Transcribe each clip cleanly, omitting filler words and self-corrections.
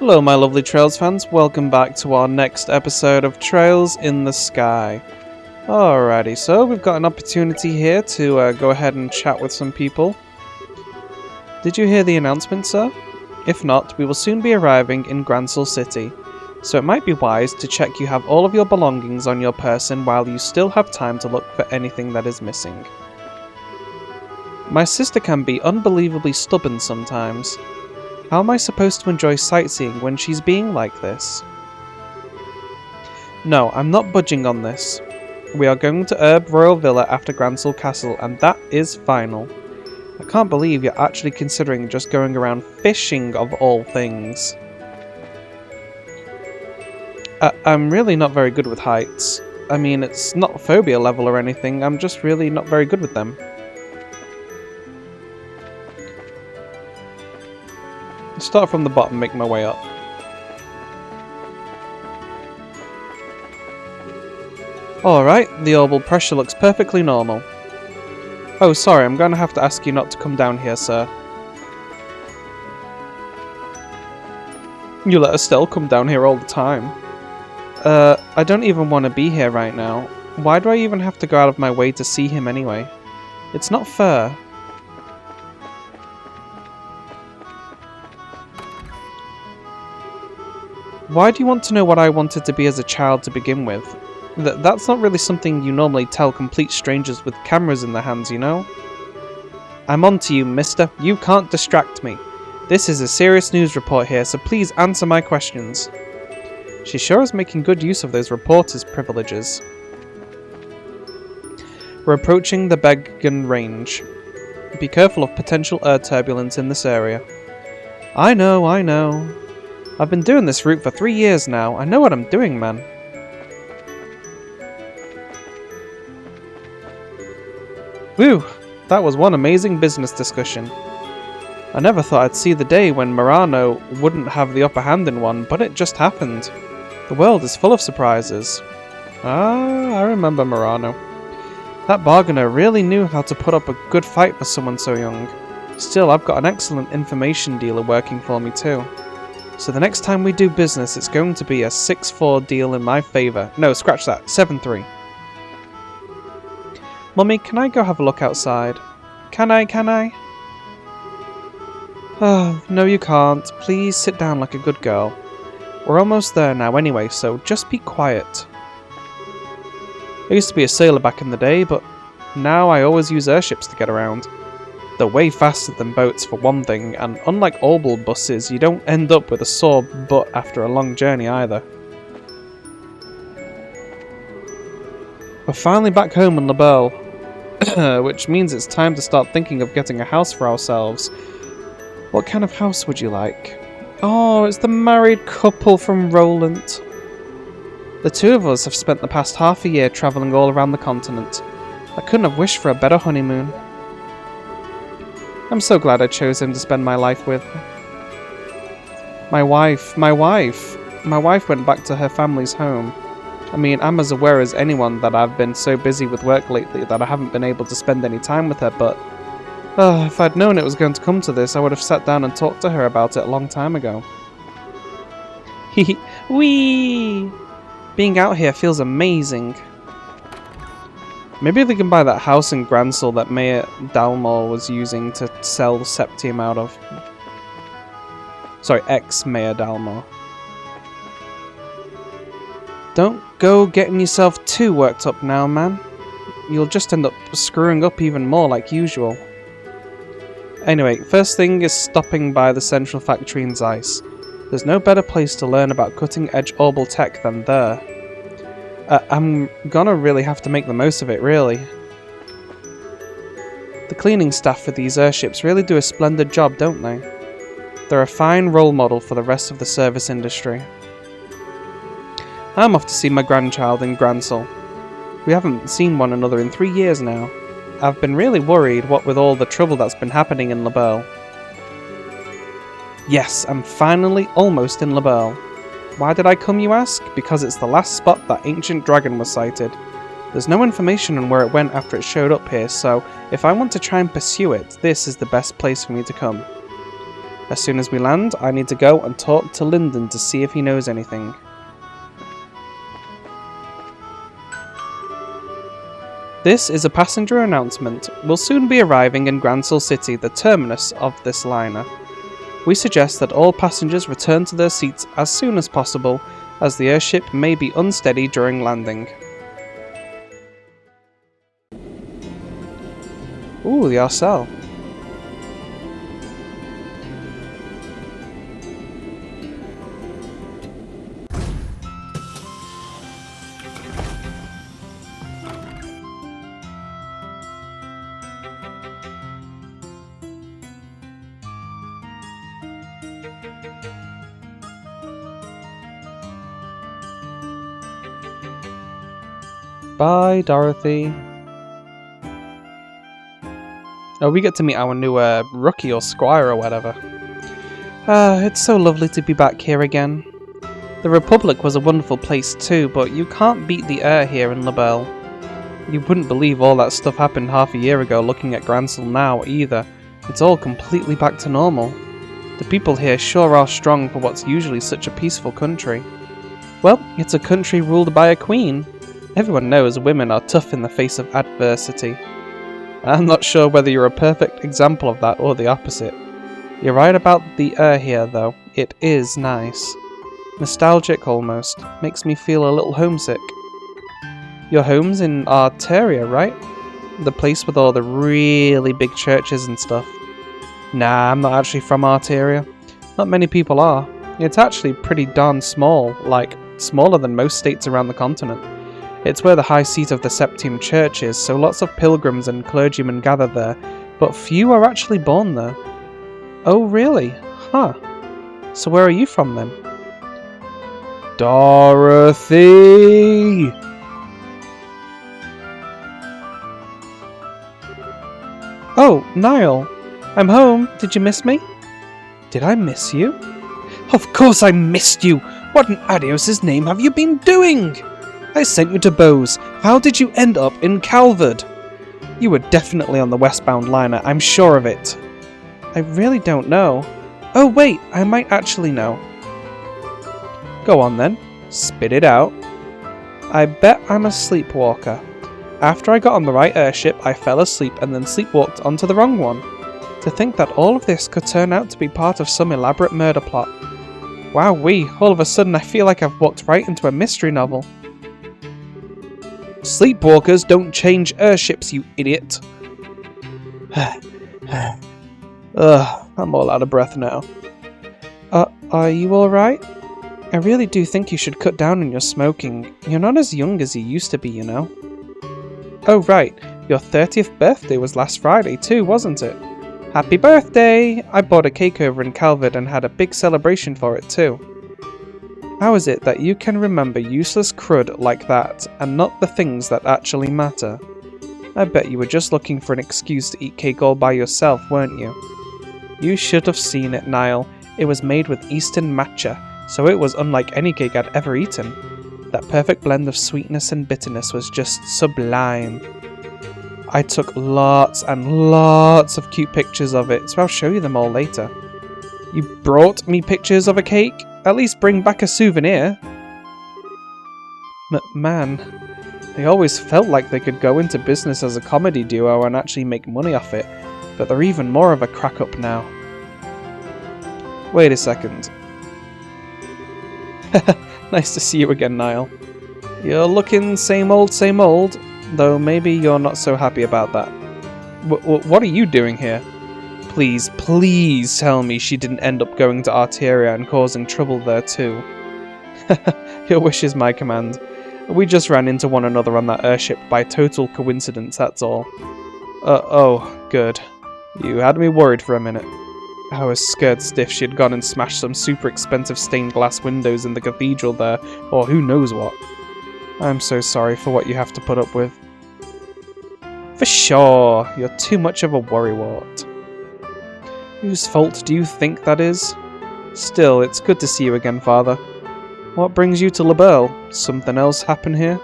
Hello my lovely Trails fans, welcome back to our next episode of Trails in the Sky. Alrighty, so we've got an opportunity here to go ahead and chat with some people. Did you hear the announcement, sir? If not, we will soon be arriving in Gransel City, so it might be wise to check you have all of your belongings on your person while you still have time to look for anything that is missing. My sister can be unbelievably stubborn sometimes. How am I supposed to enjoy sightseeing when she's being like this? No, I'm not budging on this. We are going to Herb Royal Villa after Gransel Castle, and that is final. I can't believe you're actually considering just going around fishing of all things. I'm really not very good with heights. I mean, it's not phobia level or anything, I'm just really not very good with them. Start from the bottom, make my way up. Alright, the orbital pressure looks perfectly normal. Oh, sorry, I'm going to have to ask you not to come down here, sir. You let Estelle come down here all the time. I don't even want to be here right now. Why do I even have to go out of my way to see him anyway? It's not fair. Why do you want to know what I wanted to be as a child to begin with? That's not really something you normally tell complete strangers with cameras in their hands, you know? I'm on to you, mister. You can't distract me. This is a serious news report here, so please answer my questions. She sure is making good use of those reporters' privileges. We're approaching the Began Range. Be careful of potential air turbulence in this area. I know. I've been doing this route for 3 years now. I know what I'm doing, man. Whew, that was one amazing business discussion. I never thought I'd see the day when Murano wouldn't have the upper hand in one, but it just happened. The world is full of surprises. Ah, I remember Murano. That bargainer really knew how to put up a good fight for someone so young. Still, I've got an excellent information dealer working for me too. So the next time we do business, it's going to be a 6-4 deal in my favour. No, scratch that. 7-3. Mummy, can I go have a look outside? Can I? Oh, no you can't. Please sit down like a good girl. We're almost there now anyway, so just be quiet. I used to be a sailor back in the day, but now I always use airships to get around. They're way faster than boats for one thing, and unlike orbital buses, you don't end up with a sore butt after a long journey either. We're finally back home in La Belle, which means it's time to start thinking of getting a house for ourselves. What kind of house would you like? Oh, it's the married couple from Roland. The two of us have spent the past half a year travelling all around the continent. I couldn't have wished for a better honeymoon. I'm so glad I chose him to spend my life with. My wife went back to her family's home. I mean, I'm as aware as anyone that I've been so busy with work lately that I haven't been able to spend any time with her, but if I'd known it was going to come to this, I would have sat down and talked to her about it a long time ago. Whee! Being out here feels amazing. Maybe they can buy that house in Gransel that Mayor Dalmor was using to sell Septium out of. Sorry, ex-Mayor Dalmor. Don't go getting yourself too worked up now, man. You'll just end up screwing up even more like usual. Anyway, first thing is stopping by the central factory in Zeiss. There's no better place to learn about cutting-edge orbital tech than there. I'm gonna really have to make the most of it, really. The cleaning staff for these airships really do a splendid job, don't they? They're a fine role model for the rest of the service industry. I'm off to see my grandchild in Gransel. We haven't seen one another in 3 years now. I've been really worried, what with all the trouble that's been happening in La Belle. Yes, I'm finally almost in La Belle. Why did I come, you ask? Because it's the last spot that ancient dragon was sighted. There's no information on where it went after it showed up here, so if I want to try and pursue it, this is the best place for me to come. As soon as we land, I need to go and talk to Lyndon to see if he knows anything. This is a passenger announcement. We'll soon be arriving in Gransel City, the terminus of this liner. We suggest that all passengers return to their seats as soon as possible, as the airship may be unsteady during landing. Ooh, the Arcel. Bye, Dorothy. Oh, we get to meet our new rookie or squire or whatever. It's so lovely to be back here again. The Republic was a wonderful place too, but you can't beat the air here in LaBelle. You wouldn't believe all that stuff happened half a year ago looking at Gransel now either. It's all completely back to normal. The people here sure are strong for what's usually such a peaceful country. Well, it's a country ruled by a queen. Everyone knows women are tough in the face of adversity. I'm not sure whether you're a perfect example of that or the opposite. You're right about the air here though. It is nice. Nostalgic almost. Makes me feel a little homesick. Your home's in Arteria, right? The place with all the really big churches and stuff. Nah, I'm not actually from Arteria. Not many people are. It's actually pretty darn small, like smaller than most states around the continent. It's where the high seat of the Septium Church is, so lots of pilgrims and clergymen gather there, but few are actually born there. Oh really? Huh. So where are you from then? Dorothy! Oh, Niall. I'm home. Did you miss me? Did I miss you? Of course I missed you! What in Adios's name have you been doing? I sent you to Bose. How did you end up in Calvard? You were definitely on the westbound liner, I'm sure of it. I really don't know. Oh wait, I might actually know. Go on then. Spit it out. I bet I'm a sleepwalker. After I got on the right airship, I fell asleep and then sleepwalked onto the wrong one. To think that all of this could turn out to be part of some elaborate murder plot. Wowee, all of a sudden I feel like I've walked right into a mystery novel. Sleepwalkers don't change airships, you idiot. I'm all out of breath now. Are you alright? I really do think you should cut down on your smoking. You're not as young as you used to be, you know. Oh right, your 30th birthday was last Friday too, wasn't it? Happy birthday! I bought a cake over in Calvert and had a big celebration for it too. How is it that you can remember useless crud like that, and not the things that actually matter? I bet you were just looking for an excuse to eat cake all by yourself, weren't you? You should have seen it, Niall. It was made with Eastern matcha, so it was unlike any cake I'd ever eaten. That perfect blend of sweetness and bitterness was just sublime. I took lots and lots of cute pictures of it, so I'll show you them all later. You brought me pictures of a cake? At least bring back a souvenir. Man, they always felt like they could go into business as a comedy duo and actually make money off it, but they're even more of a crack-up now. Wait a second. Nice to see you again, Niall. You're looking same old, though maybe you're not so happy about that. What are you doing here? Please, please tell me she didn't end up going to Arteria and causing trouble there too. Your wish is my command. We just ran into one another on that airship by total coincidence, that's all. Oh, good. You had me worried for a minute. I was scared stiff she'd gone and smashed some super expensive stained glass windows in the cathedral there, or who knows what. I'm so sorry for what you have to put up with. For sure, you're too much of a worrywart. Whose fault do you think that is? Still, it's good to see you again, Father. What brings you to LaBelle? Something else happen here?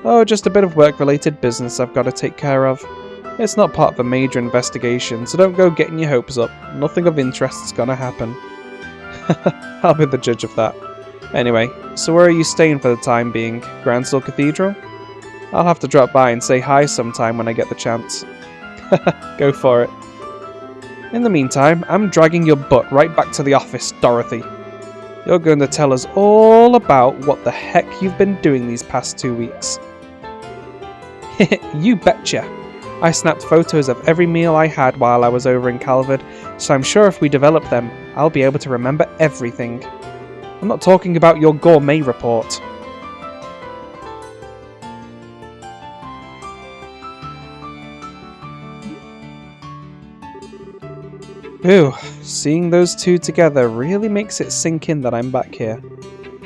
Oh, just a bit of work-related business I've got to take care of. It's not part of a major investigation, so don't go getting your hopes up. Nothing of interest is gonna happen. I'll be the judge of that. Anyway, so where are you staying for the time being? Grandsall Cathedral? I'll have to drop by and say hi sometime when I get the chance. Go for it. In the meantime, I'm dragging your butt right back to the office, Dorothy. You're going to tell us all about what the heck you've been doing these past 2 weeks. You betcha. I snapped photos of every meal I had while I was over in Calvert, so I'm sure if we develop them, I'll be able to remember everything. I'm not talking about your gourmet report. Ooh, seeing those two together really makes it sink in that I'm back here.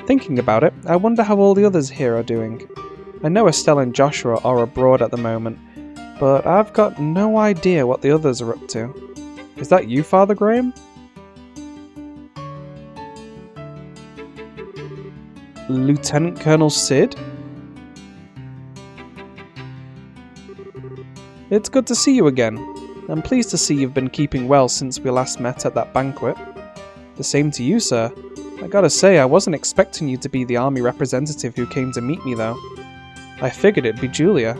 Thinking about it, I wonder how all the others here are doing. I know Estelle and Joshua are abroad at the moment, but I've got no idea what the others are up to. Is that you, Father Graham? Lieutenant Colonel Sid? It's good to see you again. I'm pleased to see you've been keeping well since we last met at that banquet. The same to you, sir. I gotta say, I wasn't expecting you to be the army representative who came to meet me, though. I figured it'd be Julia.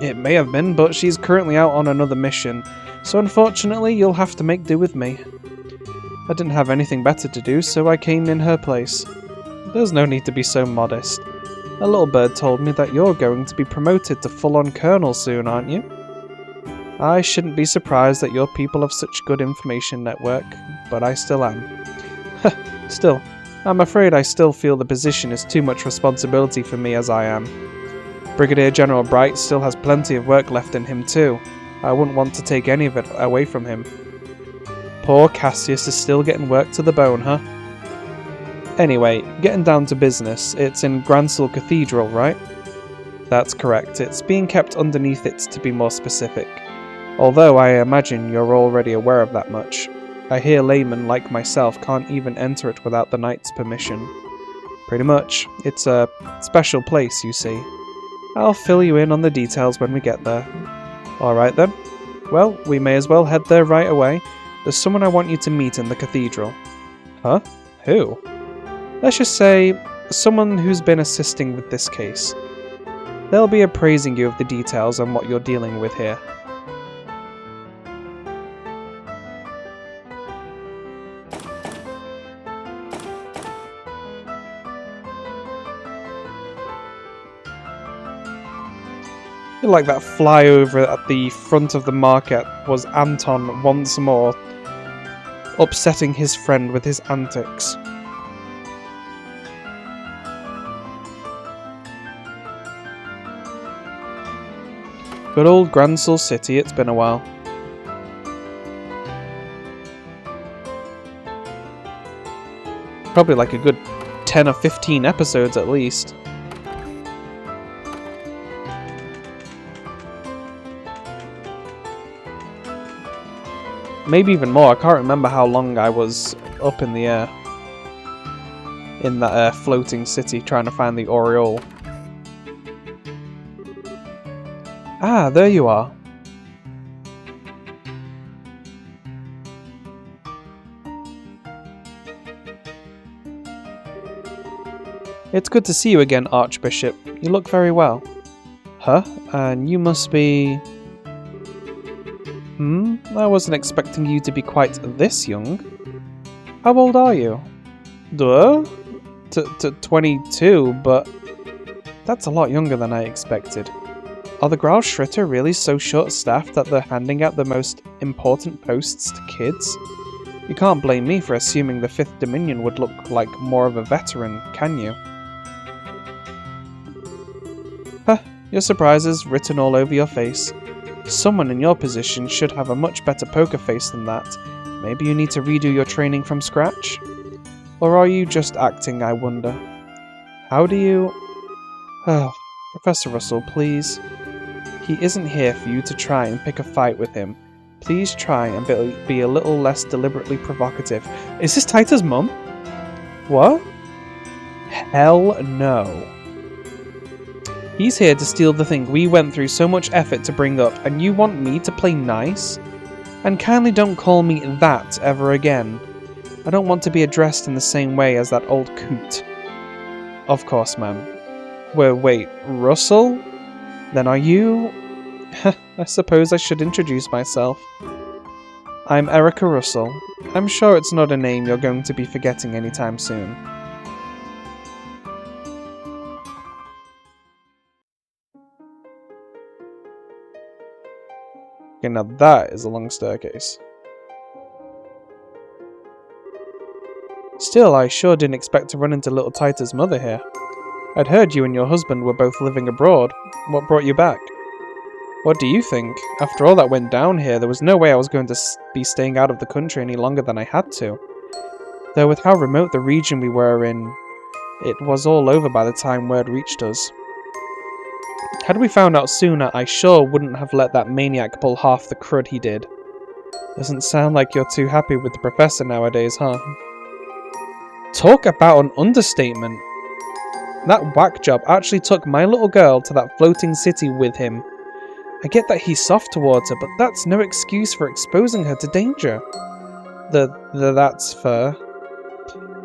It may have been, but she's currently out on another mission, so unfortunately you'll have to make do with me. I didn't have anything better to do, so I came in her place. There's no need to be so modest. A little bird told me that you're going to be promoted to full-on colonel soon, aren't you? I shouldn't be surprised that your people have such good information network, but I still am. Still, I'm afraid I still feel the position is too much responsibility for me as I am. Brigadier General Bright still has plenty of work left in him too. I wouldn't want to take any of it away from him. Poor Cassius is still getting worked to the bone, huh? Anyway, getting down to business, it's in Grandsall Cathedral, right? That's correct, it's being kept underneath it to be more specific. Although I imagine you're already aware of that much. I hear laymen like myself can't even enter it without the knight's permission. Pretty much, it's a special place, you see. I'll fill you in on the details when we get there. Alright then. Well, we may as well head there right away. There's someone I want you to meet in the cathedral. Huh? Who? Let's just say, someone who's been assisting with this case. They'll be appraising you of the details on what you're dealing with here. Like that flyover at the front of the market was Anton once more upsetting his friend with his antics. Good old Grandsall City, it's been a while. Probably like a good 10 or 15 episodes at least. Maybe even more. I can't remember how long I was up in the air. In that floating city trying to find the Aureole. Ah, there you are. It's good to see you again, Archbishop. You look very well. Huh? And you must be... I wasn't expecting you to be quite this young. How old are you? Duh? 22, but... That's a lot younger than I expected. Are the Grau Schritter really so short-staffed that they're handing out the most important posts to kids? You can't blame me for assuming the 5th Dominion would look like more of a veteran, can you? Huh, your surprise is written all over your face. Someone in your position should have a much better poker face than that. Maybe you need to redo your training from scratch? Or are you just acting, I wonder? How do you... Oh, Professor Russell, please. He isn't here for you to try and pick a fight with him. Please try and be a little less deliberately provocative. Is this Taita's mum? What? Hell no. He's here to steal the thing we went through so much effort to bring up, and you want me to play nice? And kindly don't call me that ever again. I don't want to be addressed in the same way as that old coot. Of course, ma'am. Well, wait, Russell? Then are you... I suppose I should introduce myself. I'm Erica Russell. I'm sure it's not a name you're going to be forgetting anytime soon. Okay, now that is a long staircase. Still, I sure didn't expect to run into little Tita's mother here. I'd heard you and your husband were both living abroad. What brought you back? What do you think? After all that went down here, there was no way I was going to be staying out of the country any longer than I had to. Though with how remote the region we were in, it was all over by the time word reached us. Had we found out sooner, I sure wouldn't have let that maniac pull half the crud he did. Doesn't sound like you're too happy with the professor nowadays, huh? Talk about an understatement. That whack job actually took my little girl to that floating city with him. I get that he's soft towards her, but that's no excuse for exposing her to danger. That's fair.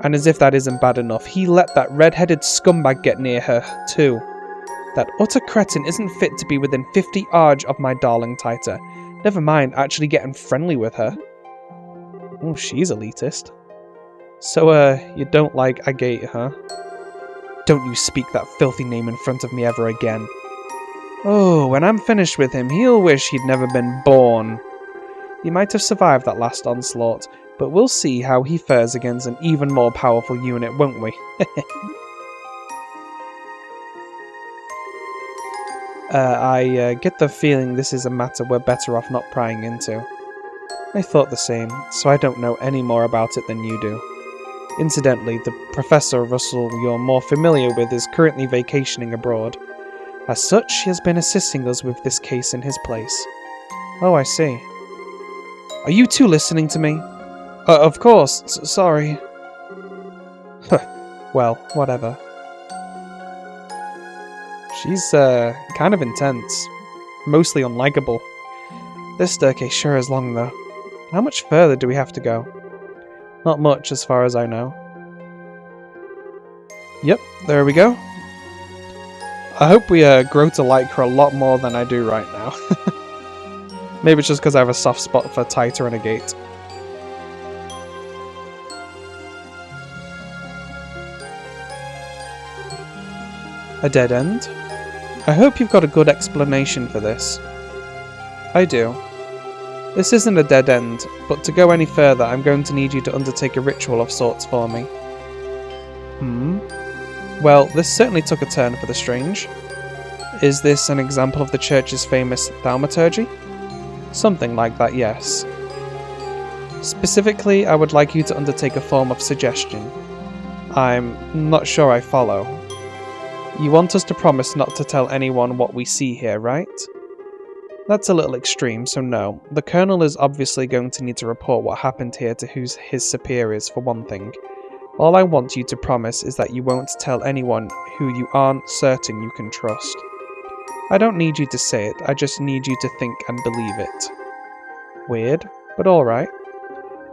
And as if that isn't bad enough, he let that red-headed scumbag get near her, too. That utter cretin isn't fit to be within 50 yards of my darling Tita. Never mind actually getting friendly with her. Oh, she's elitist. So, you don't like Agate, huh? Don't you speak that filthy name in front of me ever again. Oh, when I'm finished with him, he'll wish he'd never been born. He might have survived that last onslaught, but we'll see how he fares against an even more powerful unit, won't we? I get the feeling this is a matter we're better off not prying into. I thought the same, so I don't know any more about it than you do. Incidentally, the Professor Russell you're more familiar with is currently vacationing abroad. As such, he has been assisting us with this case in his place. Oh, I see. Are you two listening to me? Of course, sorry. Well, whatever. She's, kind of intense. Mostly unlikable. This staircase sure is long, though. How much further do we have to go? Not much, as far as I know. Yep, there we go. I hope we grow to like her a lot more than I do right now. Maybe it's just because I have a soft spot for Tita and Agate. A dead end? I hope you've got a good explanation for this. I do. This isn't a dead end, but to go any further I'm going to need you to undertake a ritual of sorts for me. Well, this certainly took a turn for the strange. Is this an example of the church's famous thaumaturgy? Something like that, yes. Specifically, I would like you to undertake a form of suggestion. I'm not sure I follow. You want us to promise not to tell anyone what we see here, right? That's a little extreme, so no. The Colonel is obviously going to need to report what happened here to his superiors, for one thing. All I want you to promise is that you won't tell anyone who you aren't certain you can trust. I don't need you to say it, I just need you to think and believe it. Weird, but alright.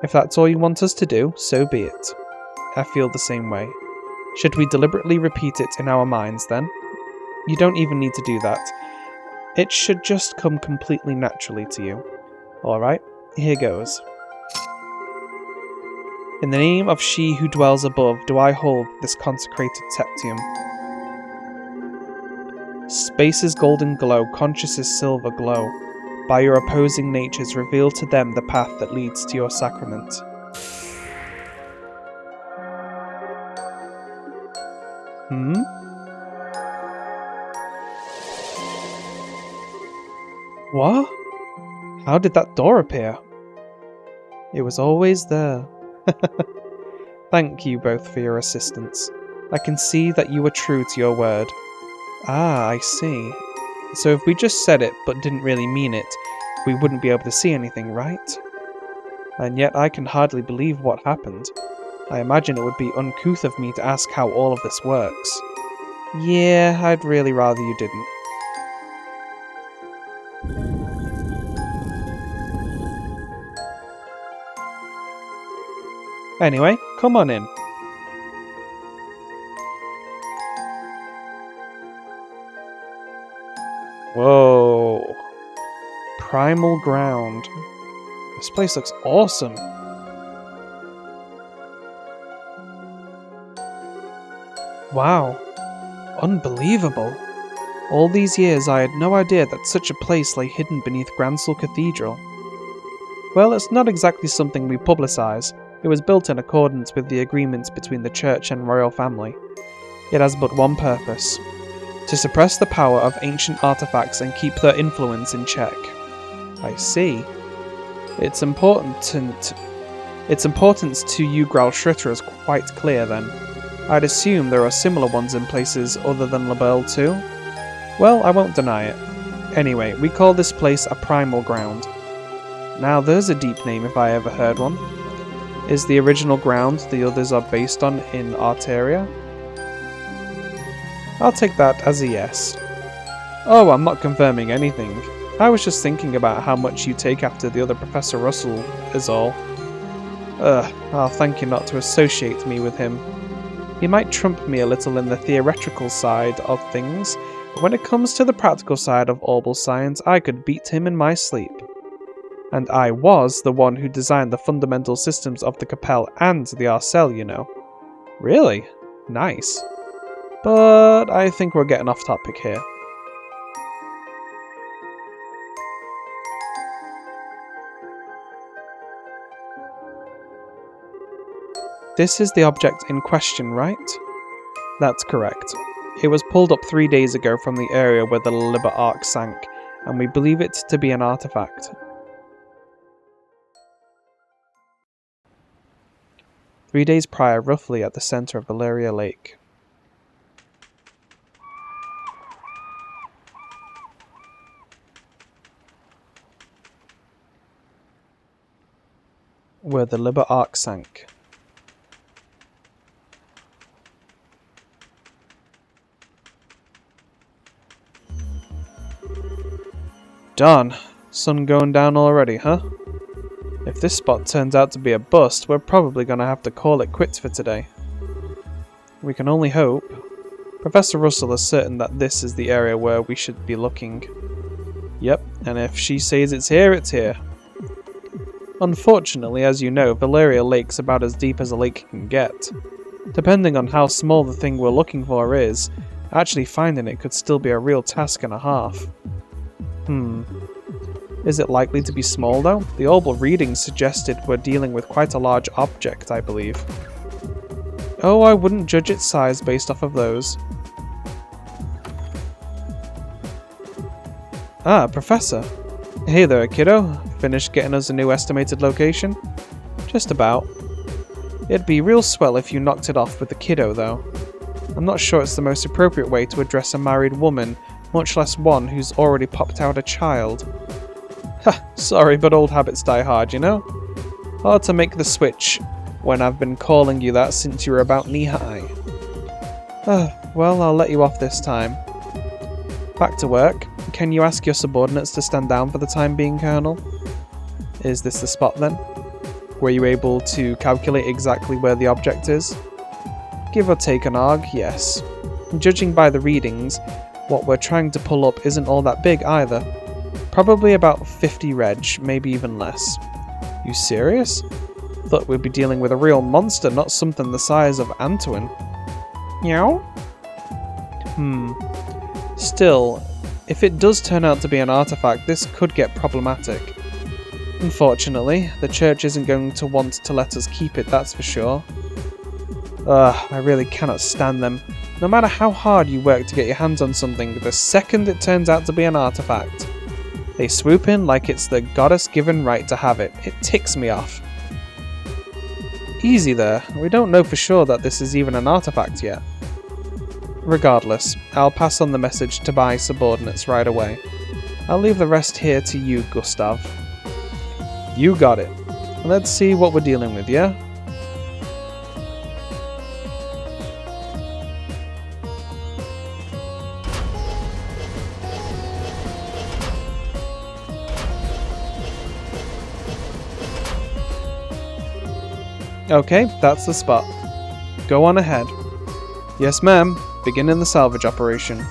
If that's all you want us to do, so be it. I feel the same way. Should we deliberately repeat it in our minds, then? You don't even need to do that. It should just come completely naturally to you. Alright, here goes. In the name of she who dwells above, do I hold this consecrated septium. Space's golden glow, conscious's silver glow. By your opposing natures, reveal to them the path that leads to your sacrament. What? How did that door appear? It was always there. Thank you both for your assistance. I can see that you were true to your word. Ah, I see. So if we just said it but didn't really mean it, we wouldn't be able to see anything, right? And yet I can hardly believe what happened. I imagine it would be uncouth of me to ask how all of this works. Yeah, I'd really rather you didn't. Anyway, come on in. Whoa. Primal ground. This place looks awesome. Wow. Unbelievable. All these years I had no idea that such a place lay hidden beneath Gransel Cathedral. Well, it's not exactly something we publicise. It was built in accordance with the agreements between the church and royal family. It has but one purpose: to suppress the power of ancient artifacts and keep their influence in check. I see. Its importance to you Gralshritter is quite clear then. I'd assume there are similar ones in places other than Laberl too? Well, I won't deny it. Anyway, we call this place a primal ground. Now there's a deep name if I ever heard one. Is the original ground the others are based on in Arteria? I'll take that as a yes. Oh, I'm not confirming anything. I was just thinking about how much you take after the other Professor Russell is all. I'll thank you not to associate me with him. He might trump me a little in the theoretical side of things, but when it comes to the practical side of Orbal science, I could beat him in my sleep. And I was the one who designed the fundamental systems of the Capelle and the Arcel, you know. Really? Nice. But I think we're getting off topic here. This is the object in question, right? That's correct. It was pulled up 3 days ago from the area where the Liber Arc sank, and we believe it to be an artifact. 3 days prior, roughly at the center of Valeria Lake. Where the Liber Arc sank. Darn, sun going down already, huh? If this spot turns out to be a bust, we're probably gonna have to call it quits for today. We can only hope. Professor Russell is certain that this is the area where we should be looking. Yep, and if she says it's here, it's here. Unfortunately, as you know, Valeria Lake's about as deep as a lake can get. Depending on how small the thing we're looking for is, actually finding it could still be a real task and a half. Is it likely to be small though? The Orbal readings suggested we're dealing with quite a large object, I believe. Oh, I wouldn't judge its size based off of those. Ah, Professor. Hey there, kiddo. Finished getting us a new estimated location? Just about. It'd be real swell if you knocked it off with the kiddo though. I'm not sure it's the most appropriate way to address a married woman, much less one who's already popped out a child. Ha, sorry, but old habits die hard, you know? Hard to make the switch when I've been calling you that since you were about knee-high. Well, I'll let you off this time. Back to work. Can you ask your subordinates to stand down for the time being, Colonel? Is this the spot then? Were you able to calculate exactly where the object is? Give or take an arg, yes. Judging by the readings, what we're trying to pull up isn't all that big either. Probably about 50 reg, maybe even less. You serious? Thought we'd be dealing with a real monster, not something the size of Antoine. Meow? Still, if it does turn out to be an artifact, this could get problematic. Unfortunately, the church isn't going to want to let us keep it, that's for sure. I really cannot stand them. No matter how hard you work to get your hands on something, the second it turns out to be an artifact, they swoop in like it's the goddess-given right to have it. It ticks me off. Easy there, we don't know for sure that this is even an artifact yet. Regardless, I'll pass on the message to my subordinates right away. I'll leave the rest here to you, Gustav. You got it. Let's see what we're dealing with, yeah? Okay, that's the spot. Go on ahead. Yes, ma'am. Beginning the salvage operation.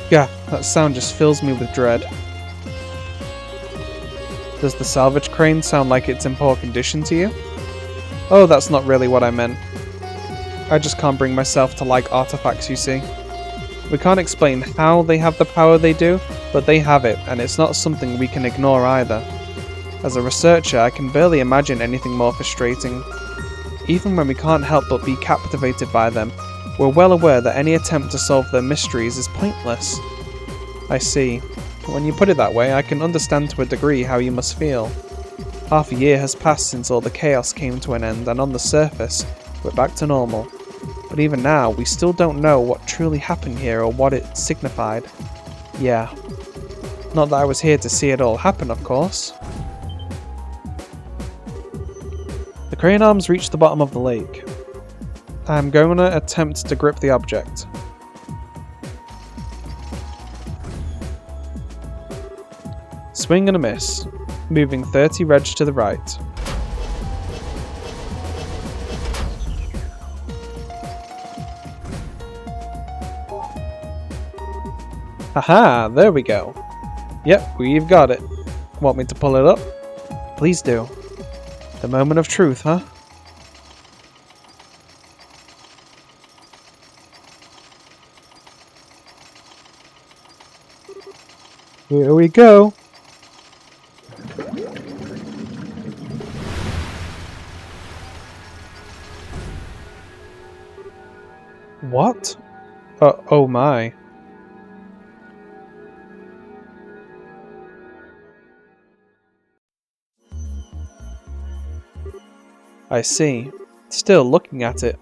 Yeah, that sound just fills me with dread. Does the salvage crane sound like it's in poor condition to you? Oh, that's not really what I meant. I just can't bring myself to like artifacts, you see. We can't explain how they have the power they do, but they have it, and it's not something we can ignore either. As a researcher, I can barely imagine anything more frustrating. Even when we can't help but be captivated by them, we're well aware that any attempt to solve their mysteries is pointless. I see. When you put it that way, I can understand to a degree how you must feel. Half a year has passed since all the chaos came to an end, and on the surface, we're back to normal. But even now, we still don't know what truly happened here or what it signified. Yeah. Not that I was here to see it all happen, of course. The crane arms reach the bottom of the lake. I'm going to attempt to grip the object. Swing and a miss, moving 30 reg to the right. Haha, there we go. Yep, we've got it. Want me to pull it up? Please do. The moment of truth, huh? Here we go. What? Oh my. I see. Still looking at it.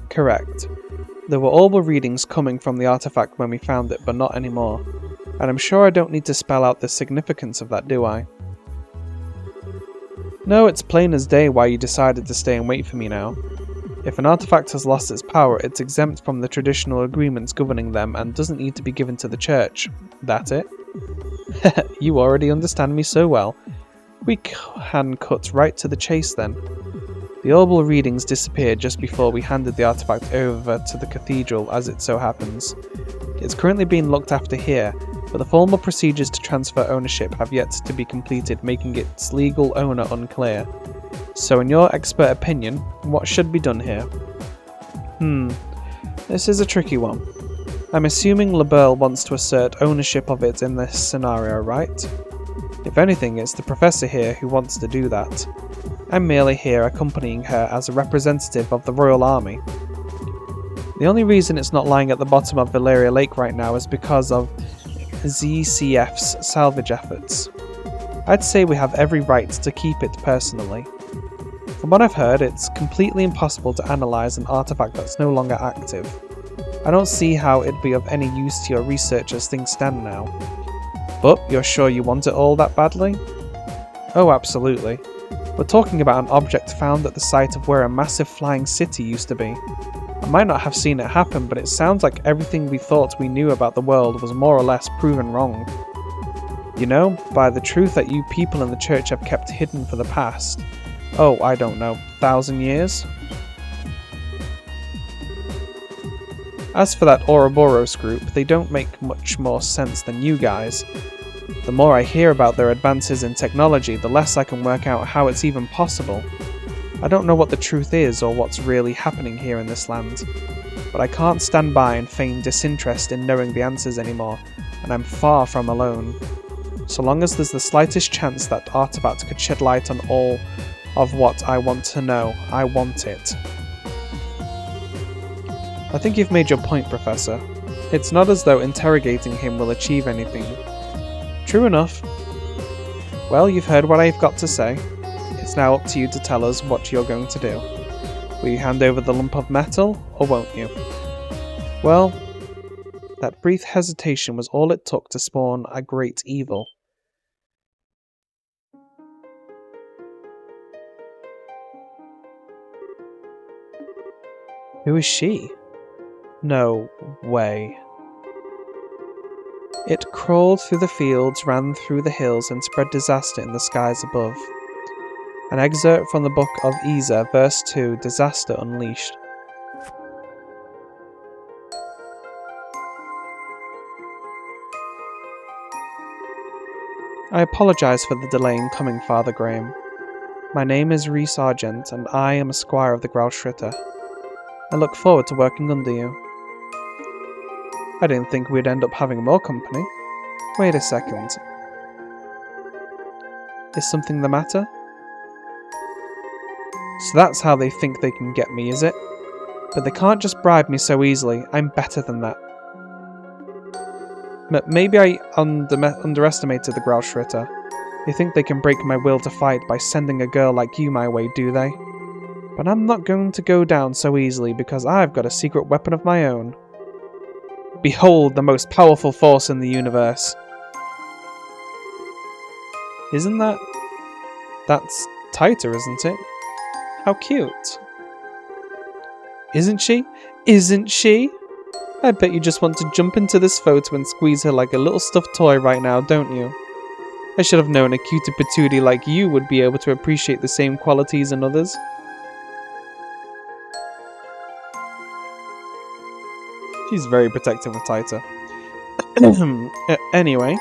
Correct. There were orbital readings coming from the artifact when we found it, but not anymore. And I'm sure I don't need to spell out the significance of that, do I? No, it's plain as day why you decided to stay and wait for me now. If an artifact has lost its power, it's exempt from the traditional agreements governing them and doesn't need to be given to the church. That it? You already understand me so well. We can cut right to the chase then. The orbital readings disappeared just before we handed the artifact over to the cathedral, as it so happens. It's currently being looked after here, but the formal procedures to transfer ownership have yet to be completed, making its legal owner unclear. So in your expert opinion, what should be done here? This is a tricky one. I'm assuming LaBelle wants to assert ownership of it in this scenario, right? If anything, it's the professor here who wants to do that. I'm merely here accompanying her as a representative of the Royal Army. The only reason it's not lying at the bottom of Valeria Lake right now is because of ZCF's salvage efforts. I'd say we have every right to keep it personally. From what I've heard, it's completely impossible to analyse an artifact that's no longer active. I don't see how it'd be of any use to your research as things stand now. But you're sure you want it all that badly? Oh, absolutely. We're talking about an object found at the site of where a massive flying city used to be. I might not have seen it happen, but it sounds like everything we thought we knew about the world was more or less proven wrong. You know, by the truth that you people in the church have kept hidden for the past, I don't know, 1,000 years? As for that Ouroboros group, they don't make much more sense than you guys. The more I hear about their advances in technology, the less I can work out how it's even possible. I don't know what the truth is or what's really happening here in this land, but I can't stand by and feign disinterest in knowing the answers anymore, and I'm far from alone. So long as there's the slightest chance that artifact could shed light on all of what I want to know, I want it. I think you've made your point, Professor. It's not as though interrogating him will achieve anything. True enough. Well, you've heard what I've got to say. It's now up to you to tell us what you're going to do. Will you hand over the lump of metal, or won't you? Well, that brief hesitation was all it took to spawn a great evil. Who is she? No way. It crawled through the fields, ran through the hills, and spread disaster in the skies above. An excerpt from the book of Isa, verse 2, Disaster Unleashed. I apologize for the delay in coming, Father Graham. My name is Rhys Argent, and I am a squire of the Grauschritter. I look forward to working under you. I didn't think we'd end up having more company. Wait a second. Is something the matter? So that's how they think they can get me, is it? But they can't just bribe me so easily. I'm better than that. Maybe I underestimated the Grauschritter. They think they can break my will to fight by sending a girl like you my way, do they? But I'm not going to go down so easily because I've got a secret weapon of my own. Behold the most powerful force in the universe. Isn't that... That's Taita, isn't it? How cute. Isn't she? Isn't she? I bet you just want to jump into this photo and squeeze her like a little stuffed toy right now, don't you? I should have known a cutie patootie like you would be able to appreciate the same qualities in others. She's very protective of Taita. Anyway,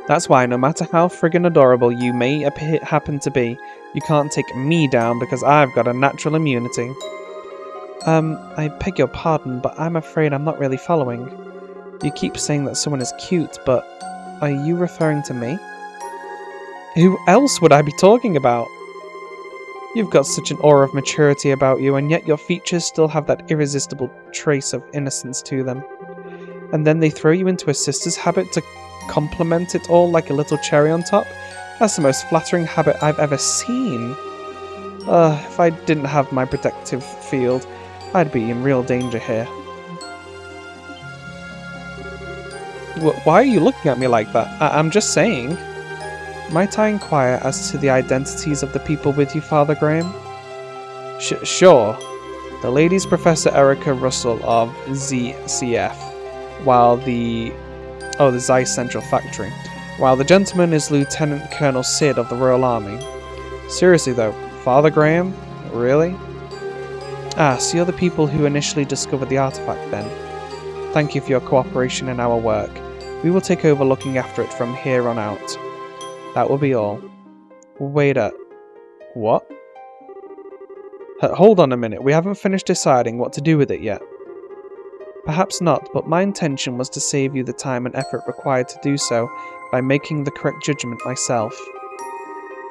that's why no matter how friggin' adorable you may happen to be, you can't take me down because I've got a natural immunity. I beg your pardon, but I'm afraid I'm not really following. You keep saying that someone is cute, but are you referring to me? Who else would I be talking about? You've got such an aura of maturity about you, and yet your features still have that irresistible trace of innocence to them. And then they throw you into a sister's habit to compliment it all like a little cherry on top? That's the most flattering habit I've ever seen. If I didn't have my protective field, I'd be in real danger here. Why are you looking at me like that? I'm just saying. Might I inquire as to the identities of the people with you, Father Graham? Sure. The lady's Professor Erica Russell of ZCF, while the Zeiss Central Factory, while the gentleman is Lieutenant Colonel Sid of the Royal Army. Seriously though, Father Graham? Really? So you're the people who initially discovered the artifact then. Thank you for your cooperation in our work. We will take over looking after it from here on out. That will be all. Wait a... What? Hold on a minute, we haven't finished deciding what to do with it yet. Perhaps not, but my intention was to save you the time and effort required to do so by making the correct judgment myself.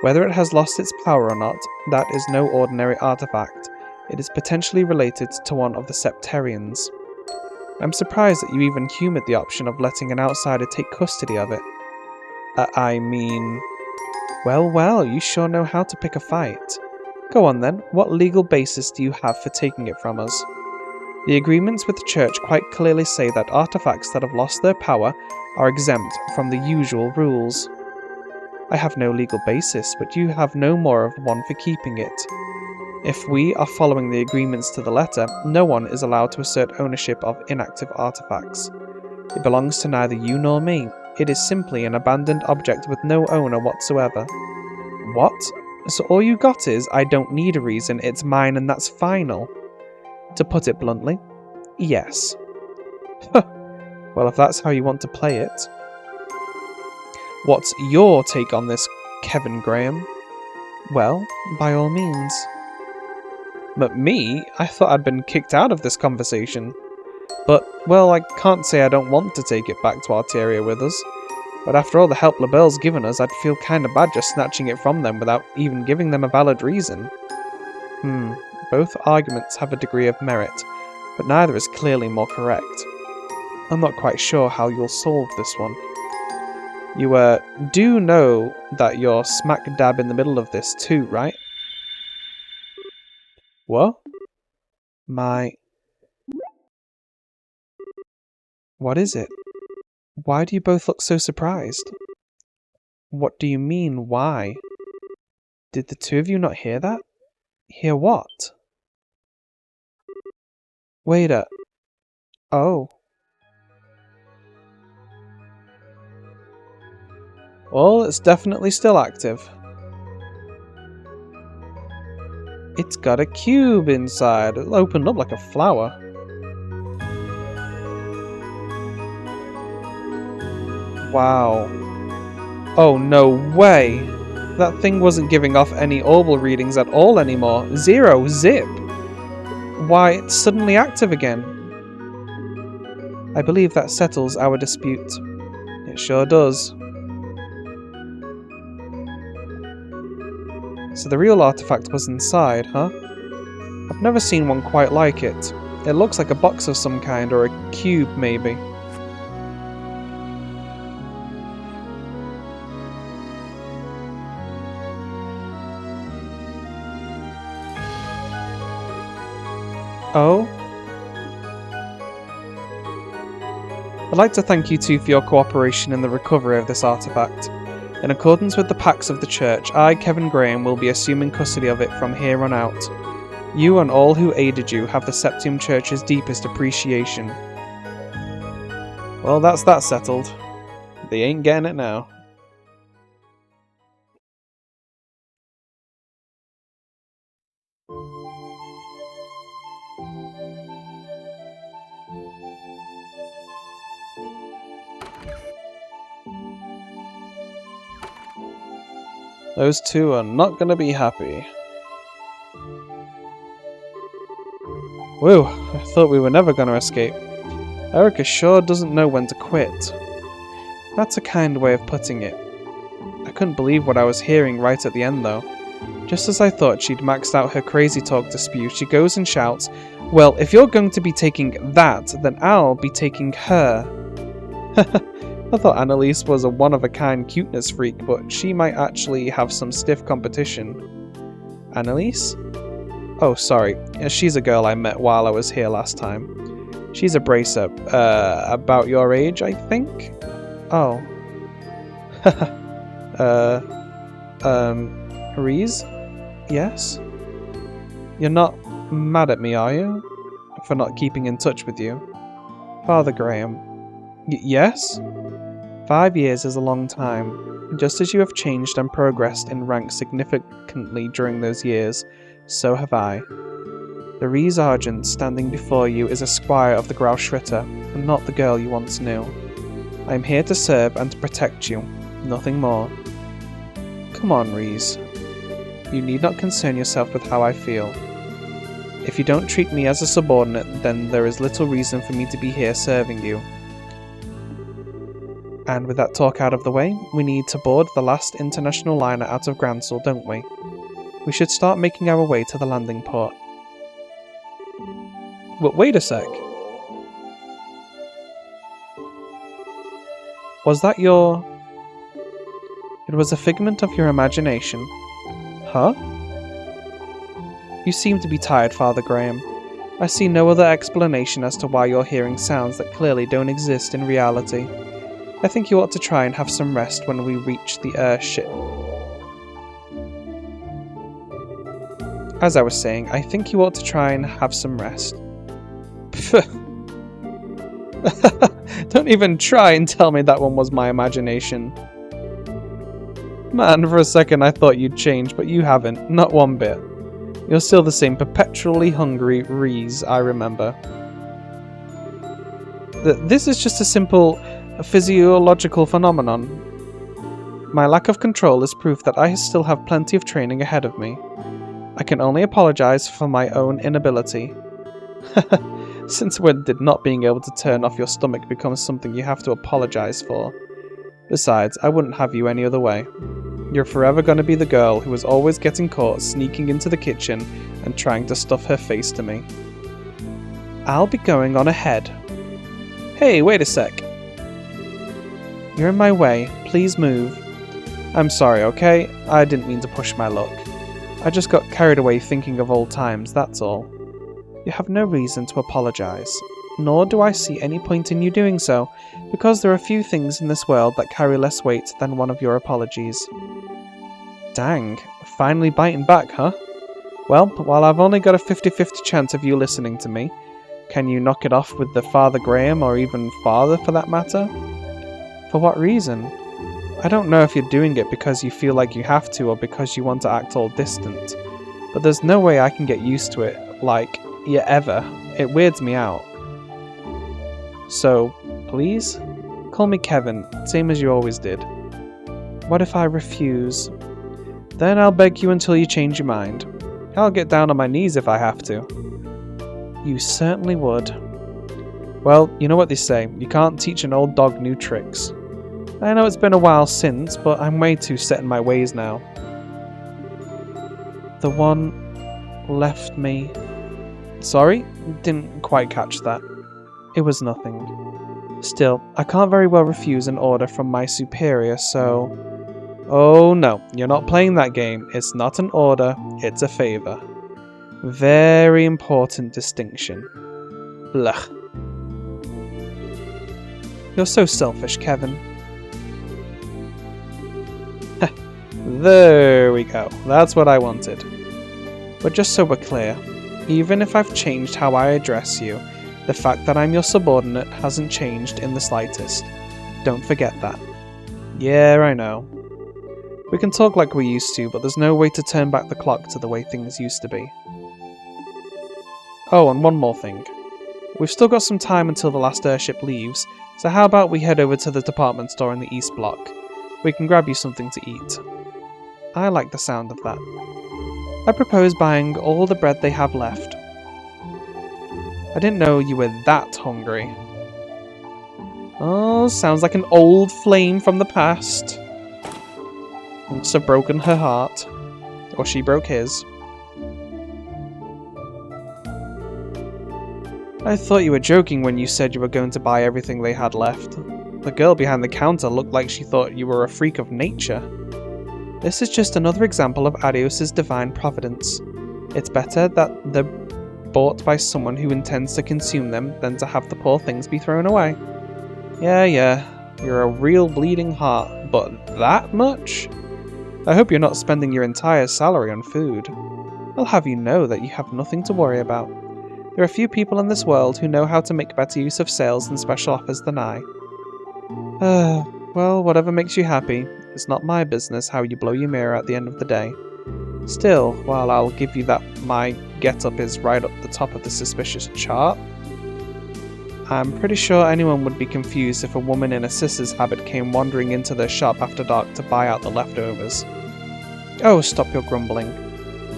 Whether it has lost its power or not, that is no ordinary artifact. It is potentially related to one of the Septarians. I'm surprised that you even humoured the option of letting an outsider take custody of it. I mean... Well, you sure know how to pick a fight. Go on then, what legal basis do you have for taking it from us? The agreements with the Church quite clearly say that artifacts that have lost their power are exempt from the usual rules. I have no legal basis, but you have no more of one for keeping it. If we are following the agreements to the letter, no one is allowed to assert ownership of inactive artifacts. It belongs to neither you nor me. It is simply an abandoned object with no owner whatsoever. What? So all you got is, I don't need a reason, it's mine and that's final? To put it bluntly, yes. Well, if that's how you want to play it. What's your take on this, Kevin Graham? Well, by all means. But me? I thought I'd been kicked out of this conversation. But, well, I can't say I don't want to take it back to Arteria with us. But after all the help LaBelle's given us, I'd feel kinda bad just snatching it from them without even giving them a valid reason. Both arguments have a degree of merit, but neither is clearly more correct. I'm not quite sure how you'll solve this one. You, do know that you're smack dab in the middle of this too, right? What? What is it? Why do you both look so surprised? What do you mean, why? Did the two of you not hear that? Hear what? Wait Oh. Well, it's definitely still active. It's got a cube inside. It opened up like a flower. Wow. Oh, no way. That thing wasn't giving off any orbal readings at all anymore. Zero. Zip. Why, it's suddenly active again. I believe that settles our dispute. It sure does. So the real artifact was inside, huh? I've never seen one quite like it. It looks like a box of some kind, or a cube, maybe. Oh? I'd like to thank you two for your cooperation in the recovery of this artifact. In accordance with the Pacts of the Church, I, Kevin Graham, will be assuming custody of it from here on out. You and all who aided you have the Septium Church's deepest appreciation. Well, that's that settled. They ain't getting it now. Those two are not going to be happy. Whew, I thought we were never going to escape. Erica sure doesn't know when to quit. That's a kind way of putting it. I couldn't believe what I was hearing right at the end though. Just as I thought she'd maxed out her crazy talk to spew, she goes and shouts, "Well, if you're going to be taking that, then I'll be taking her." I thought Annalise was a one-of-a-kind cuteness freak, but she might actually have some stiff competition. Annalise? Oh, sorry. She's a girl I met while I was here last time. She's a bracer. About your age, I think? Oh. Reese? Yes? You're not mad at me, are you? For not keeping in touch with you? Father Graham. Yes? 5 years is a long time. Just as you have changed and progressed in rank significantly during those years, so have I. The Reese Argent standing before you is a squire of the Grauschritter, and not the girl you once knew. I am here to serve and to protect you, nothing more. Come on, Reese. You need not concern yourself with how I feel. If you don't treat me as a subordinate, then there is little reason for me to be here serving you. And with that talk out of the way, we need to board the last international liner out of Gransel, don't we? We should start making our way to the landing port. But wait a sec. Was that your... It was a figment of your imagination. Huh? You seem to be tired, Father Graham. I see no other explanation as to why you're hearing sounds that clearly don't exist in reality. I think you ought to try and have some rest when we reach the airship. As I was saying, I think you ought to try and have some rest. Don't even try and tell me that one was my imagination. Man, for a second I thought you'd change, but you haven't, not one bit. You're still the same perpetually hungry Reese I remember. This is just a simple physiological phenomenon. My lack of control is proof that I still have plenty of training ahead of me. I can only apologize for my own inability. Since when did not being able to turn off your stomach become something you have to apologize for? Besides, I wouldn't have you any other way. You're forever going to be the girl who was always getting caught sneaking into the kitchen and trying to stuff her face to me. I'll be going on ahead. Hey, wait a sec. You're in my way. Please move. I'm sorry, okay? I didn't mean to push my luck. I just got carried away thinking of old times, that's all. You have no reason to apologize. Nor do I see any point in you doing so, because there are few things in this world that carry less weight than one of your apologies. Dang, finally biting back, huh? Well, while I've only got a 50-50 chance of you listening to me, Can you knock it off with the Father Graham, or even Father for that matter? For what reason? I don't know if you're doing it because you feel like you have to, or because you want to act all distant. But there's no way I can get used to it, like, yeah, ever. It weirds me out. So, please? Call me Kevin, same as you always did. What if I refuse? Then I'll beg you until you change your mind. I'll get down on my knees if I have to. You certainly would. Well, you know what they say, you can't teach an old dog new tricks. I know it's been a while since, but I'm way too set in my ways now. The one left me... Sorry? Didn't quite catch that. It was nothing. Still, I can't very well refuse an order from my superior, so... Oh no, you're not playing that game. It's not an order, it's a favour. Very important distinction. Blech. You're so selfish, Kevin. There we go. That's what I wanted. But just so we're clear, even if I've changed how I address you, the fact that I'm your subordinate hasn't changed in the slightest. Don't forget that. Yeah, I know. We can talk like we used to, but there's no way to turn back the clock to the way things used to be. Oh, and one more thing. We've still got some time until the last airship leaves, so how about we head over to the department store in the East Block? We can grab you something to eat. I like the sound of that. I propose buying all the bread they have left. I didn't know you were that hungry. Oh, sounds like an old flame from the past. Must have broken her heart. Or she broke his. I thought you were joking when you said you were going to buy everything they had left. The girl behind the counter looked like she thought you were a freak of nature. This is just another example of Adios's divine providence. It's better that they're bought by someone who intends to consume them than to have the poor things be thrown away. Yeah, you're a real bleeding heart, but that much? I hope you're not spending your entire salary on food. I'll have you know that you have nothing to worry about. There are few people in this world who know how to make better use of sales and special offers than I. Well, whatever makes you happy. It's not my business how you blow your mirror at the end of the day. Still, while I'll give you that my get-up is right up the top of the suspicious chart, I'm pretty sure anyone would be confused if a woman in a sis's habit came wandering into their shop after dark to buy out the leftovers. Oh, stop your grumbling.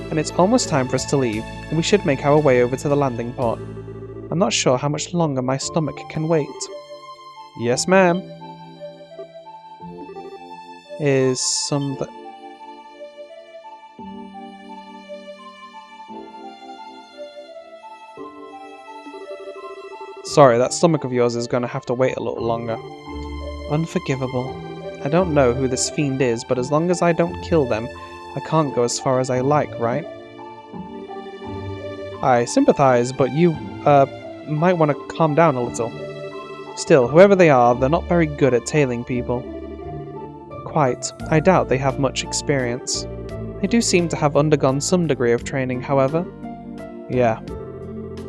And it's almost time for us to leave, and we should make our way over to the landing port. I'm not sure how much longer my stomach can wait. Yes, ma'am. Is something... Sorry, that stomach of yours is going to have to wait a little longer. Unforgivable. I don't know who this fiend is, but as long as I don't kill them, I can't go as far as I like, right? I sympathize, but you, might want to calm down a little. Still, whoever they are, they're not very good at tailing people. Quite. I doubt they have much experience. They do seem to have undergone some degree of training, however. Yeah.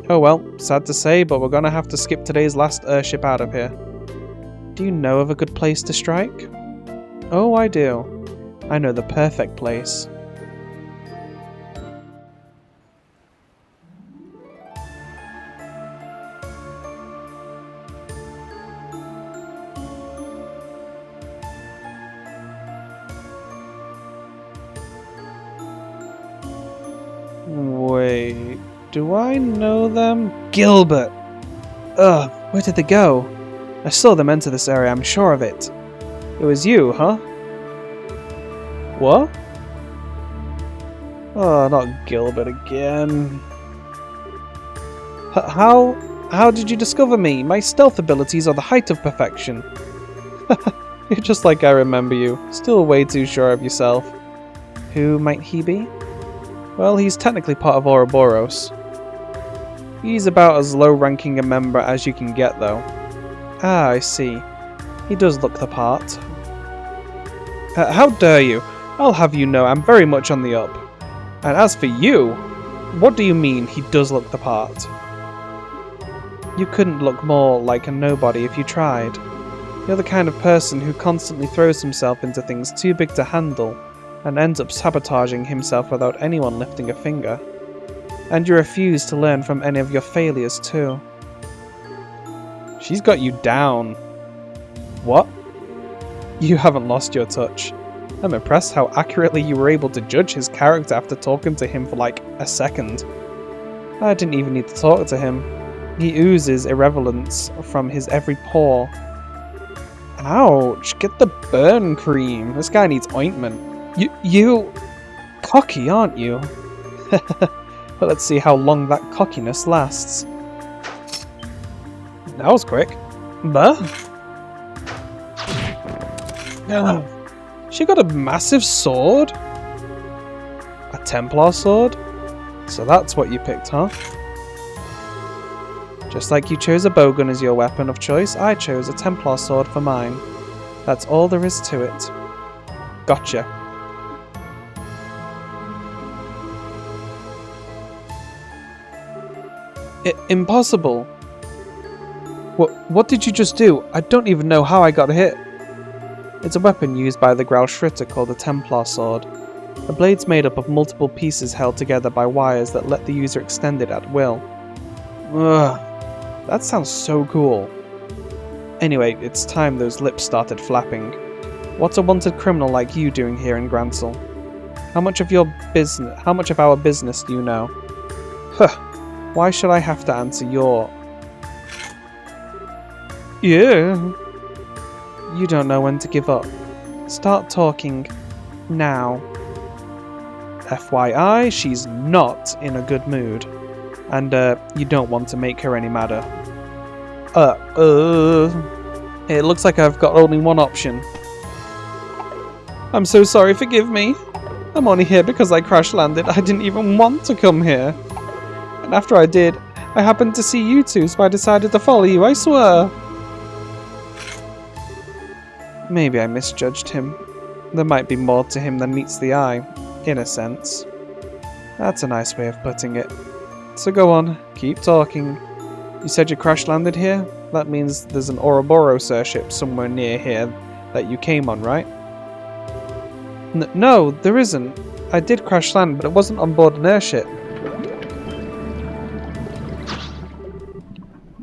Oh well, sad to say, but we're gonna have to skip today's last airship out of here. Do you know of a good place to strike? Oh, I do. I know the perfect place. Wait, do I know them? Gilbert! Ugh, where did they go? I saw them enter this area, I'm sure of it. It was you, huh? What? Oh, not Gilbert again. How did you discover me? My stealth abilities are the height of perfection. You're just like I remember you. Still way too sure of yourself. Who might he be? Well, he's technically part of Ouroboros. He's about as low-ranking a member as you can get, though. Ah, I see. He does look the part. How dare you? I'll have you know I'm very much on the up. And as for you, what do you mean he does look the part? You couldn't look more like a nobody if you tried. You're the kind of person who constantly throws himself into things too big to handle and ends up sabotaging himself without anyone lifting a finger. And you refuse to learn from any of your failures too. She's got you down. What? You haven't lost your touch. I'm impressed how accurately you were able to judge his character after talking to him for like a second. I didn't even need to talk to him. He oozes irrelevance from his every pore. Ouch, get the burn cream. This guy needs ointment. You cocky, aren't you? But let's see how long that cockiness lasts. That was quick. Bah. She got a massive sword? A Templar sword? So that's what you picked, huh? Just like you chose a bowgun as your weapon of choice, I chose a Templar sword for mine. That's all there is to it. Gotcha. Impossible. What did you just do? I don't even know how I got hit. It's a weapon used by the Grau Schritter called a Templar sword. The blade's made up of multiple pieces held together by wires that let the user extend it at will. Ugh, that sounds so cool. Anyway, it's time those lips started flapping. What's a wanted criminal like you doing here in Gransel? How much of our business do you know? Huh. Why should I have to answer your... Yeah. You don't know when to give up. Start talking now. FYI, she's not in a good mood. And, you don't want to make her any madder. It looks like I've got only one option. I'm so sorry, forgive me. I'm only here because I crash landed. I didn't even want to come here. And after I did, I happened to see you two, so I decided to follow you, I swear. Maybe I misjudged him. There might be more to him than meets the eye, in a sense. That's a nice way of putting it. So go on, keep talking. You said you crash landed here? That means there's an Ouroboros airship somewhere near here that you came on, right? No, there isn't. I did crash land, but it wasn't on board an airship.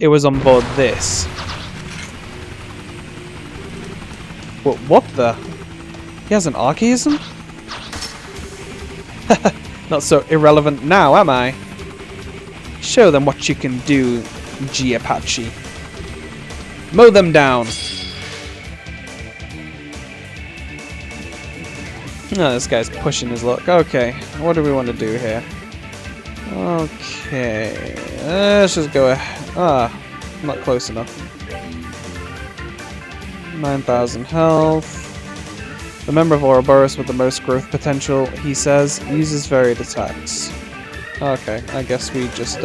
It was on board this. What the? He has an archaism? Not so irrelevant now, am I? Show them what you can do, G-Apache. Mow them down! Oh, this guy's pushing his luck. Okay, what do we want to do here? Okay, let's just go ahead. Not close enough. 9,000 health. The member of Ouroboros with the most growth potential, he says, uses varied attacks. Okay, I guess we just,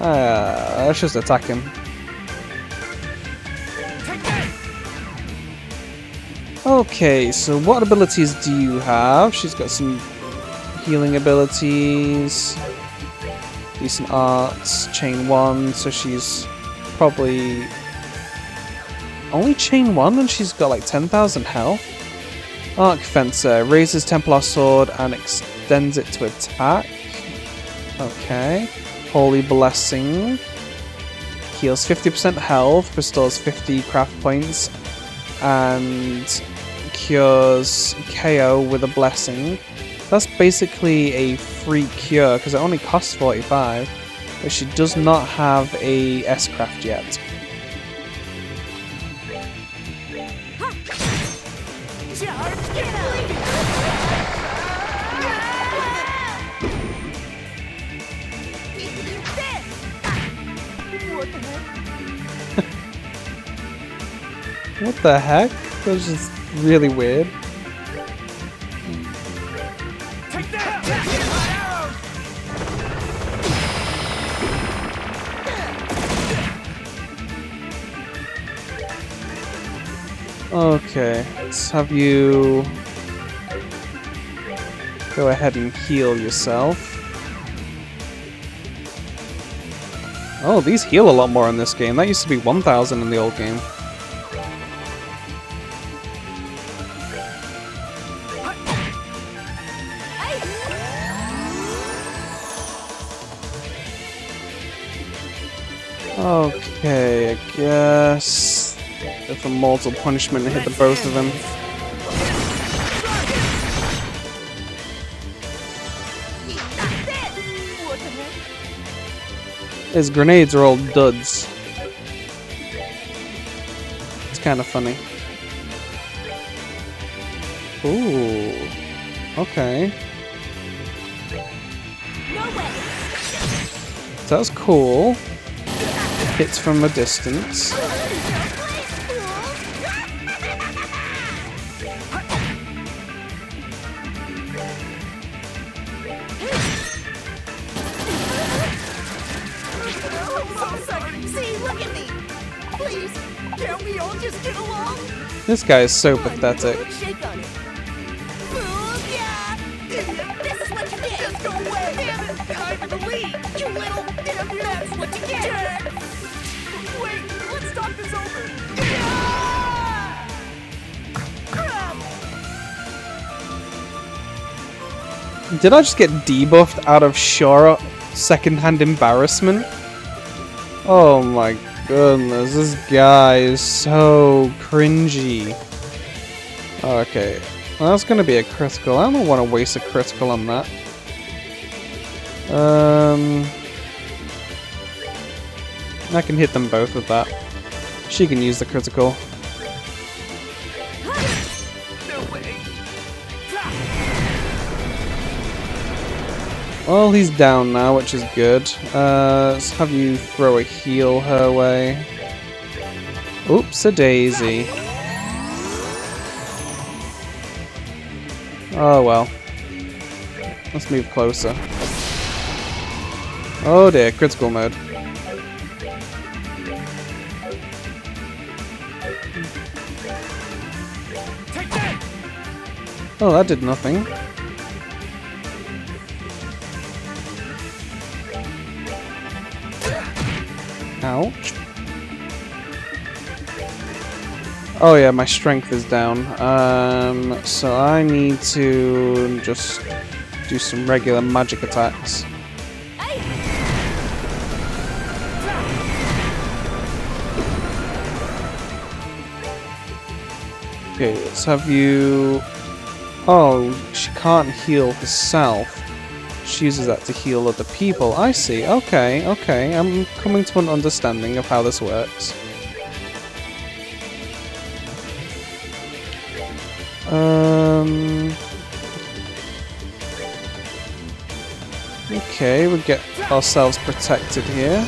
let's just attack him. Okay, so what abilities do you have? She's got some healing abilities, decent arts, chain 1, so she's probably only chain 1 and she's got like 10,000 health. Arc Fencer, raises Templar sword and extends it to attack. Okay. Holy Blessing, heals 50% health, restores 50 craft points, and cures KO with a blessing. That's basically a free cure because it only costs 45, but she does not have a S-Craft yet. What the heck? That was just really weird. Okay, let's have you go ahead and heal yourself. Oh, these heal a lot more in this game. That used to be 1,000 in the old game. Okay, I guess if a mortal punishment hit the both of them. His grenades are all duds. It's kind of funny. Ooh. Okay. That's cool. Hits from a distance. This guy is so pathetic. Did I just get debuffed out of sheer secondhand embarrassment? Oh my goodness, this guy is so cringy. Okay, well, that's gonna be a critical. I don't want to waste a critical on that. I can hit them both with that. She can use the critical. Well, he's down now, which is good. Let's have you throw a heal her way. Oops, a daisy. Oh well. Let's move closer. Oh dear, critical mode. Oh, that did nothing. Ouch. Oh yeah, my strength is down. So I need to just do some regular magic attacks. Okay, let's have you... Oh, she can't heal herself. She uses that to heal other people. I see. Okay, okay. I'm coming to an understanding of how this works. Okay, we get ourselves protected here.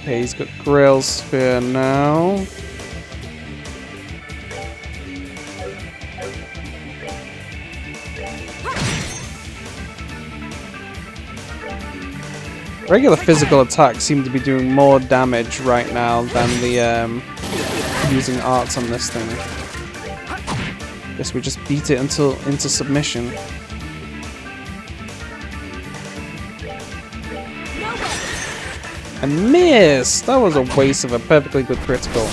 Okay, he's got Grail Sphere now. Regular physical attacks seem to be doing more damage right now than the using arts on this thing. Guess we just beat it into submission. I missed! That was a waste of a perfectly good critical.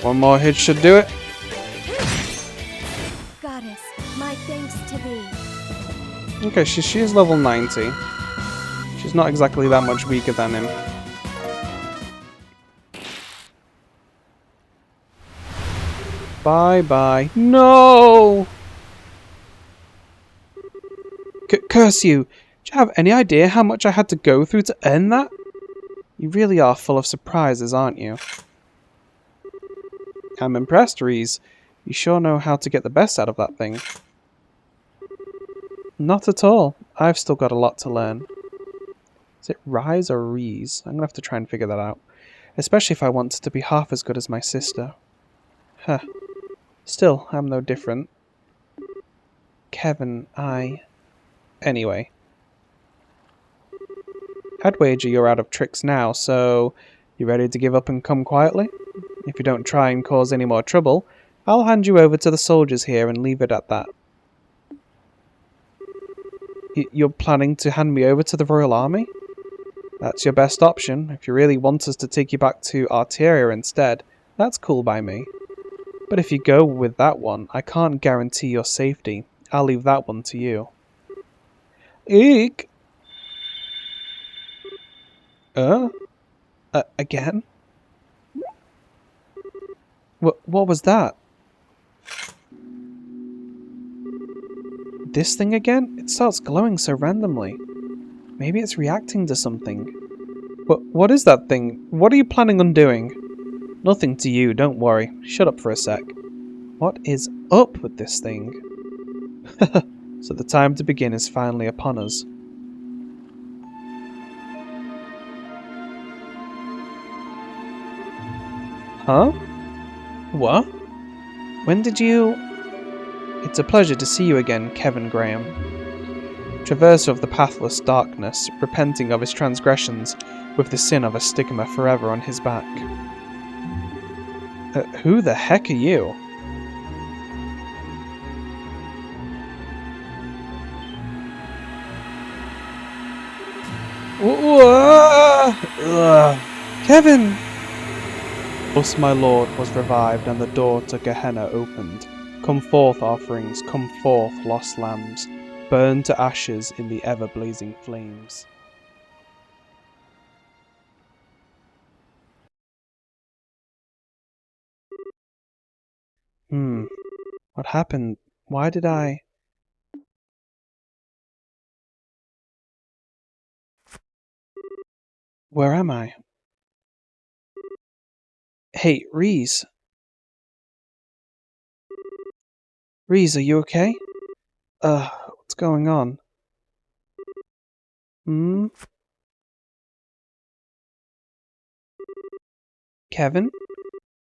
One more hit should do it. Goddess, my thanks to thee. Okay, she is level 90. She's not exactly that much weaker than him. Bye-bye. No! Curse you! Do you have any idea how much I had to go through to earn that? You really are full of surprises, aren't you? I'm impressed, Reese. You sure know how to get the best out of that thing. Not at all. I've still got a lot to learn. Is it Rise or Reese? I'm going to have to try and figure that out. Especially if I want to be half as good as my sister. Huh. Still, I'm no different. Kevin, Anyway. I'd wager you're out of tricks now, so... You ready to give up and come quietly? If you don't try and cause any more trouble, I'll hand you over to the soldiers here and leave it at that. You're planning to hand me over to the Royal Army? That's your best option. If you really want us to take you back to Arteria instead, that's cool by me. But if you go with that one, I can't guarantee your safety. I'll leave that one to you. Eek! Again? What was that? This thing again? It starts glowing so randomly. Maybe it's reacting to something. What is that thing? What are you planning on doing? Nothing to you, don't worry. Shut up for a sec. What is up with this thing? So the time to begin is finally upon us. Huh? What? When did you... It's a pleasure to see you again, Kevin Graham. Traverser of the pathless darkness, repenting of his transgressions, with the sin of a stigma forever on his back. Who the heck are you? Kevin! Thus my lord was revived, and the door to Gehenna opened. Come forth, offerings, come forth, lost lambs, burn to ashes in the ever-blazing flames. What happened? Why did I... Where am I? Hey, Reese. Reese, are you okay? What's going on? Kevin?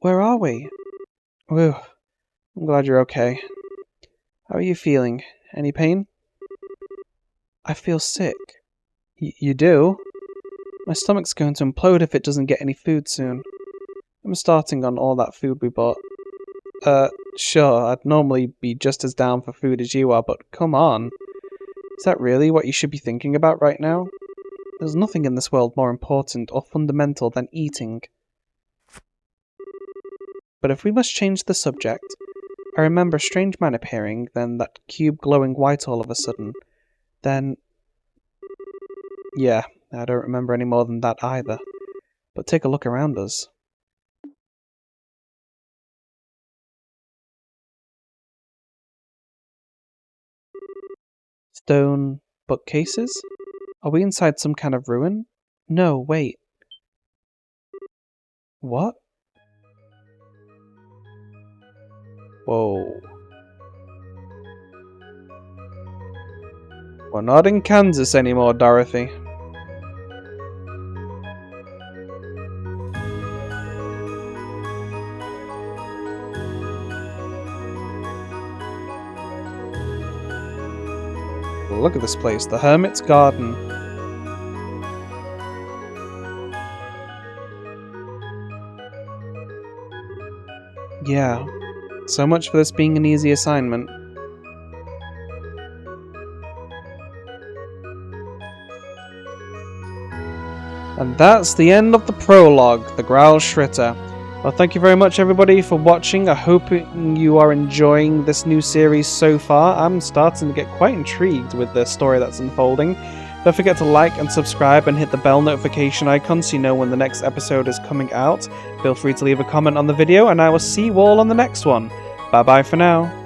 Where are we? Whew. I'm glad you're okay. How are you feeling? Any pain? I feel sick. You do? My stomach's going to implode if it doesn't get any food soon. I'm starting on all that food we bought. Sure, I'd normally be just as down for food as you are, but come on. Is that really what you should be thinking about right now? There's nothing in this world more important or fundamental than eating. But if we must change the subject, I remember a strange man appearing, then that cube glowing white all of a sudden. Then... Yeah, I don't remember any more than that either. But take a look around us. Stone bookcases? Are we inside some kind of ruin? No, wait. What? Whoa. We're not in Kansas anymore, Dorothy. Look at this place, the Hermit's Garden. Yeah, so much for this being an easy assignment. And that's the end of the prologue, the Growl Shritter. Well, thank you very much everybody for watching. I hope you are enjoying this new series so far. I'm starting to get quite intrigued with the story that's unfolding. Don't forget to like and subscribe and hit the bell notification icon so you know when the next episode is coming out. Feel free to leave a comment on the video and I will see you all on the next one. Bye bye for now.